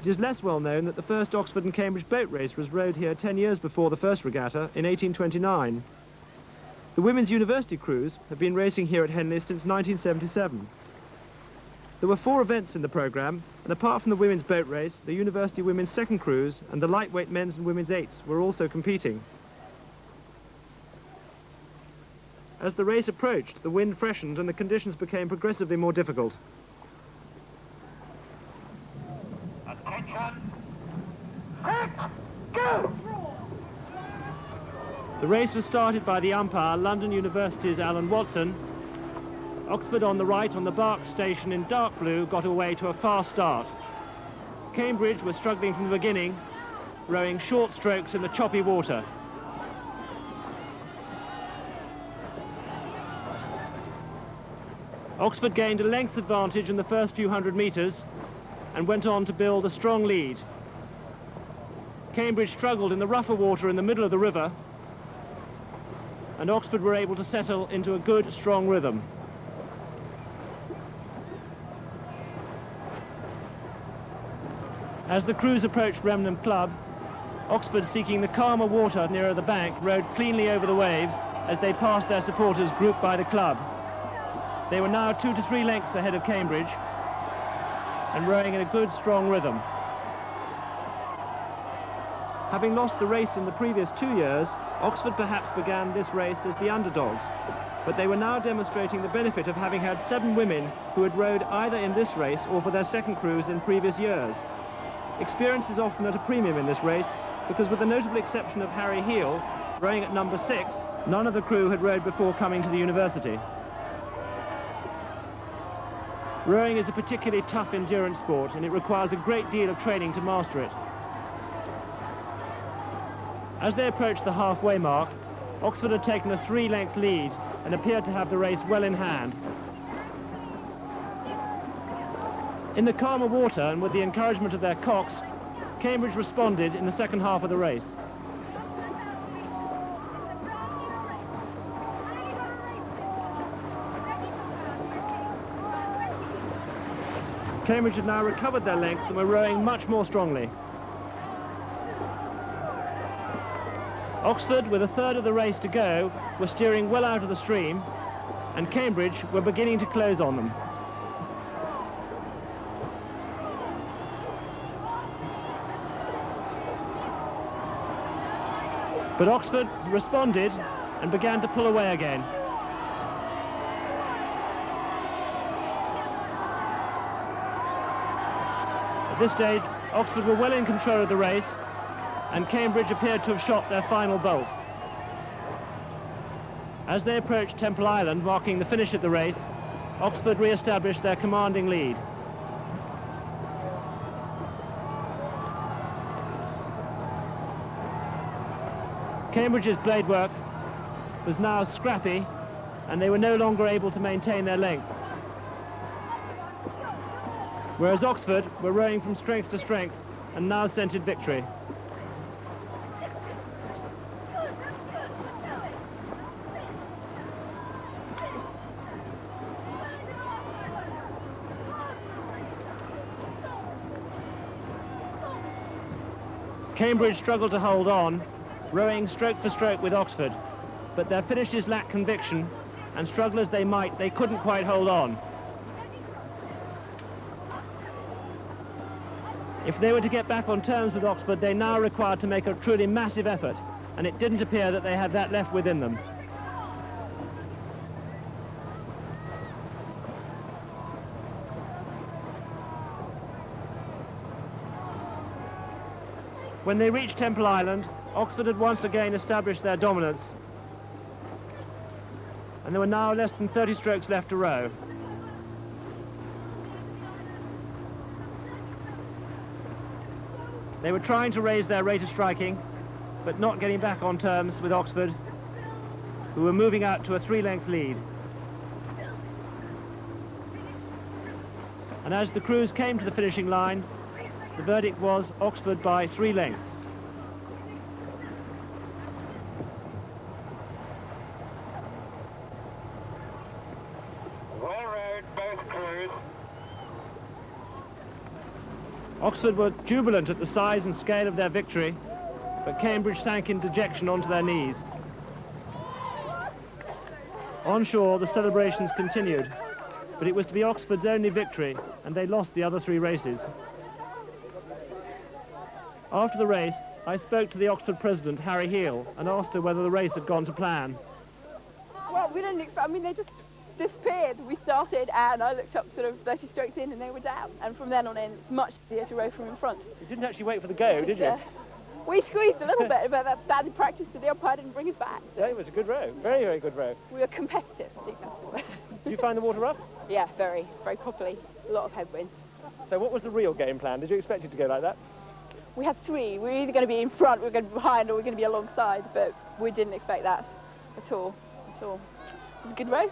It is less well known that the first Oxford and Cambridge boat race was rowed here 10 years before the first regatta in 1829. The women's university crews have been racing here at Henley since 1977. There were 4 events in the programme, and apart from the women's boat race, the university women's second cruise and the lightweight men's and women's eights were also competing. As the race approached, the wind freshened and the conditions became progressively more difficult. Attention! Set! Go! The race was started by the umpire, London University's Alan Watson. Oxford on the right on the Bark station in dark blue got away to a fast start. Cambridge was struggling from the beginning, rowing short strokes in the choppy water. Oxford gained a length advantage in the first few hundred metres and went on to build a strong lead. Cambridge struggled in the rougher water in the middle of the river, and Oxford were able to settle into a good, strong rhythm. As the crews approached Remnham Club, Oxford, seeking the calmer water nearer the bank, rowed cleanly over the waves as they passed their supporters grouped by the club. They were now 2 to 3 lengths ahead of Cambridge and rowing in a good, strong rhythm. Having lost the race in the previous 2 years, Oxford perhaps began this race as the underdogs, but they were now demonstrating the benefit of having had 7 women who had rowed either in this race or for their second cruise in previous years. Experience is often at a premium in this race because, with the notable exception of Harriet Heal, rowing at number 6, none of the crew had rowed before coming to the university. Rowing is a particularly tough endurance sport, and it requires a great deal of training to master it. As they approached the halfway mark, Oxford had taken a 3-length lead and appeared to have the race well in hand. In the calmer water and with the encouragement of their cocks, Cambridge responded in the second half of the race. Cambridge had now recovered their length and were rowing much more strongly. Oxford, with a third of the race to go, were steering well out of the stream, and Cambridge were beginning to close on them. But Oxford responded and began to pull away again. At this stage, Oxford were well in control of the race, and Cambridge appeared to have shot their final bolt. As they approached Temple Island, marking the finish of the race, Oxford re-established their commanding lead. Cambridge's blade work was now scrappy, and they were no longer able to maintain their length. Whereas Oxford were rowing from strength to strength and now scented victory. Cambridge struggled to hold on, rowing stroke for stroke with Oxford, but their finishes lacked conviction, and struggle as they might, they couldn't quite hold on. If they were to get back on terms with Oxford, they now required to make a truly massive effort, and it didn't appear that they had that left within them. When they reached Temple Island, Oxford had once again established their dominance, and there were now less than 30 strokes left to row. They were trying to raise their rate of striking, but not getting back on terms with Oxford, who were moving out to a 3-length lead. And as the crews came to the finishing line, the verdict was Oxford by 3 lengths. Oxford were jubilant at the size and scale of their victory, but Cambridge sank in dejection onto their knees. On shore, the celebrations continued, but it was to be Oxford's only victory, and they lost the other 3 races. After the race, I spoke to the Oxford president, Harriet Heal, and asked her whether the race had gone to plan. Well, we didn't expect, I mean, they just disappeared. We started, and I looked up sort of 30 strokes in, and they were down. And from then on in, it's much easier to row from in front. You didn't actually wait for the go, did you? We squeezed a little bit, but that's standard practice, so the umpire didn't bring us back. So. Yeah, it was a good row. Very, very good row. We were competitive. Did you find the water rough? Yeah, very, very properly. A lot of headwind. So what was the real game plan? Did you expect it to go like that? We had 3. We were either going to be in front, we were going to be behind, or we were going to be alongside, but we didn't expect that at all. At all. It was a good row.